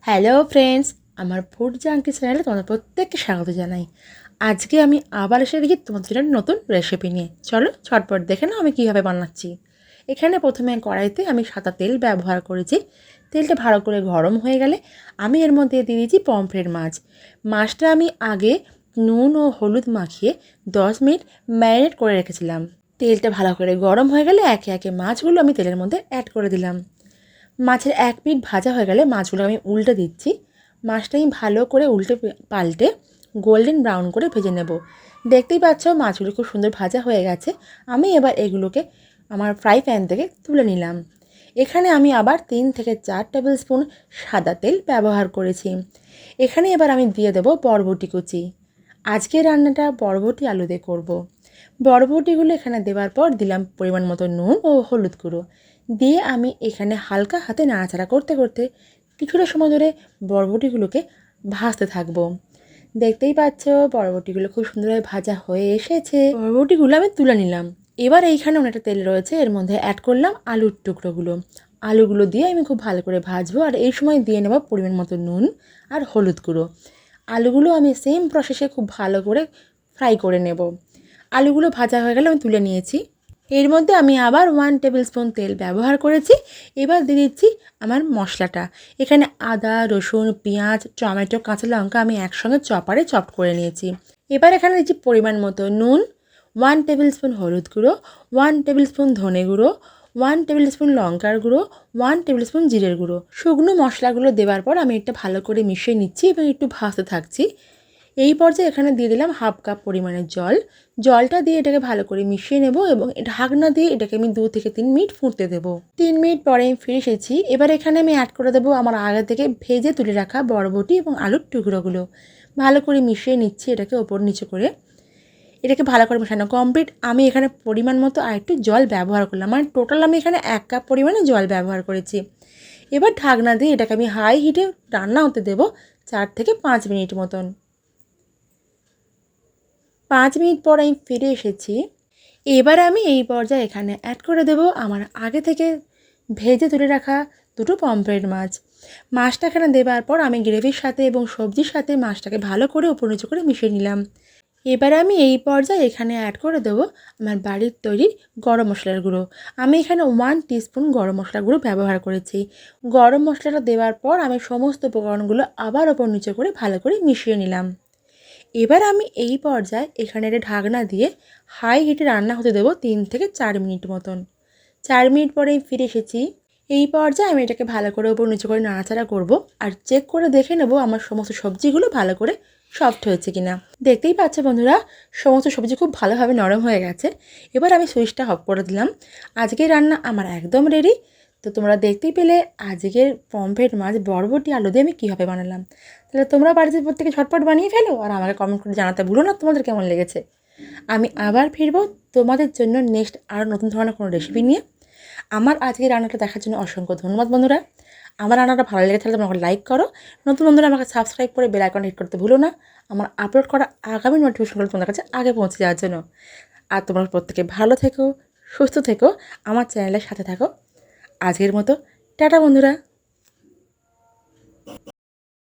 Hello friends, আমার food junky চ্যানেলে তোমাদের প্রত্যেককে স্বাগত জানাই। আজকে আমি আবার এসে দেখি তোমাদের জন্য নতুন রেসিপি নিয়ে। চলো ঝটপট দেখে নাও আমি কীভাবে বানাচ্ছি। এখানে প্রথমে কড়াইতে আমি সাদা তেল ব্যবহার করেছি। তেলটা ভালো করে গরম হয়ে গেলে আমি এর মধ্যে দিয়ে দিয়েছি পমফ্রেট মাছ। মাছটা আমি আগে নুন ও হলুদ মাখিয়ে 10 মিনিট ম্যারিনেট করে রেখেছিলাম। তেলটা ভালো করে গরম হয়ে গেলে একে একে মাছগুলো আমি তেলের মধ্যে অ্যাড করে দিলাম। মাছের 1 মিনিট ভাজা হয়ে গেলে মাছগুলো আমি উল্টে দিচ্ছি। মাছটা আমি ভালো করে উল্টে পাল্টে গোল্ডেন ব্রাউন করে ভেজে নেব। দেখতেই পাচ্ছ মাছগুলো খুব সুন্দর ভাজা হয়ে গেছে। আমি এবার এগুলোকে আমার ফ্রাই প্যান থেকে তুলে নিলাম। এখানে আমি আবার 3 থেকে 4 টেবিল স্পুন সাদা তেল ব্যবহার করেছি। এখানে এবার আমি দিয়ে দেব বরবটি কুচি। আজকের রান্নাটা বরবটি আলু দিয়ে করব। বরবটিগুলো এখানে দেওয়ার পর দিলাম পরিমাণ মতো নুন ও হলুদ গুঁড়ো দিয়ে আমি এখানে হালকা হাতে নাড়াচাড়া করতে করতে কিছুটা সময় ধরে বরবটিগুলোকে ভাজতে থাকবো। দেখতেই পাচ্ছ বরবটিগুলো খুব সুন্দরভাবে ভাজা হয়ে এসেছে। বরবটিগুলো আমি তুলে নিলাম। এবার এইখানে অনেকটা তেল রয়েছে, এর মধ্যে অ্যাড করলাম আলুর টুকরোগুলো। আলুগুলো দিয়ে আমি খুব ভালো করে ভাজবো আর এই সময় দিয়ে নেব পরিমাণ মতো নুন আর হলুদ গুঁড়ো। আলুগুলো আমি সেম প্রসেসে খুব ভালো করে ফ্রাই করে নেব। আলুগুলো ভাজা হয়ে গেলে আমি তুলে নিয়েছি। এর মধ্যে আমি আবার 1 টেবিল স্পুন তেল ব্যবহার করেছি। এবার দিয়ে দিচ্ছি আমার মশলাটা। এখানে আদা, রসুন, পেঁয়াজ, টমেটো, কাঁচা লঙ্কা আমি একসঙ্গে চপারে চপ করে নিয়েছি। এবার এখানে দিচ্ছি পরিমাণ মতো নুন, 1 টেবিল স্পুন হলুদ গুঁড়ো, 1 টেবিল স্পুন ধনে গুঁড়ো, 1 টেবিল স্পুন লঙ্কার গুঁড়ো, 1 টেবিল স্পুন জিরের গুঁড়ো। শুকনো মশলাগুলো দেওয়ার পর আমি এটা ভালো করে মিশিয়ে নিচ্ছি এবং একটু ভাজতে থাকছি। এই পর্যায়ে এখানে দিয়ে দিলাম হাফ কাপ পরিমাণের জল। জলটা দিয়ে এটাকে ভালো করে মিশিয়ে নেব এবং ঢাকনা দিয়ে এটাকে আমি 2 থেকে 3 মিনিট ফুটতে দেবো। 3 মিনিট পরে আমি ফিরে এসেছি। এবার এখানে আমি অ্যাড করে দেবো আমার আগে থেকে ভেজে তুলে রাখা বরবটি এবং আলুর টুকরোগুলো। ভালো করে মিশিয়ে নিচ্ছি এটাকে ওপর নিচে করে। এটাকে ভালো করে মেশানো কমপ্লিট। আমি এখানে পরিমাণ মতো আরেকটু জল ব্যবহার করলাম, মানে টোটাল আমি এখানে 1 কাপ পরিমাণে জল ব্যবহার করেছি। এবার ঢাকনা দিয়ে এটাকে আমি হাই হিটে রান্না হতে দেবো 4 থেকে 5 মিনিট মতন। 5 মিনিট পর আমি ফিরে এসেছি। এবার আমি এই পর্যায়ে এখানে অ্যাড করে দেব আমার আগে থেকে ভেজে তুলে রাখা দুটো পমফ্রেট মাছ। মাছটা এখানে দেওয়ার পর আমি গ্রেভির সাথে এবং সবজির সাথে মাছটাকে ভালো করে উপর নিচে করে মিশিয়ে নিলাম। এবার আমি এই পর্যায়ে এখানে অ্যাড করে দেবো আমার বাড়ির তৈরি গরম মশলার গুঁড়ো। আমি এখানে 1 টিস্পুন গরম মশলার গুঁড়ো ব্যবহার করেছি। গরম মশলাটা দেওয়ার পর আমি সমস্ত উপকরণগুলো আবার ওপর নিচে করে ভালো করে মিশিয়ে নিলাম। এবার আমি এই পর্যায়ে এখানে একটা ঢাকনা দিয়ে হাই হিটে রান্না হতে দেবো 3 থেকে 4 মিনিট মতন। 4 মিনিট পরে ফিরে এসেছি। এই পর্যায়ে আমি এটাকে ভালো করে ওপর নিচে করে নাড়াচাড়া করব আর চেক করে দেখে নেব আমার সমস্ত সবজিগুলো ভালো করে সফট হয়েছে কিনা। দেখতেই পাচ্ছে বন্ধুরা, সমস্ত সবজি খুব ভালোভাবে নরম হয়ে গেছে। এবার আমি সুইচটা অফ করে দিলাম। আজকের রান্না আমার একদম রেডি। তো তোমরা দেখতেই পেলে আজকের পমফ্রেট মাছ বরবটি আলু দিয়ে আমি কীভাবে বানালাম। তাহলে তোমরা বাড়িতে প্রত্যেকে ঝটপট বানিয়ে ফেলো আর আমাকে কমেন্ট করে জানাতে ভুলো না তোমাদের কেমন লেগেছে। আমি আবার ফিরবো তোমাদের জন্য নেক্সট আরও নতুন ধরনের কোনো রেসিপি নিয়ে। আমার আজকের রান্নাটা দেখার জন্য অসংখ্য ধন্যবাদ বন্ধুরা। আমার রান্নাটা ভালো লেগে থাকলে তোমরা লাইক করো। নতুন বন্ধুরা আমাকে সাবস্ক্রাইব করে বেল আইকন হিট করতে ভুলো না, আমার আপলোড করা আগামী নোটিফিকেশনগুলো তোমাদের কাছে আগে পৌঁছে যাওয়ার জন্য। আর তোমরা প্রত্যেকে ভালো থেকো, সুস্থ থেকো, আমার চ্যানেলের সাথে থাকো। আজকের মতো টাটা বন্ধুরা।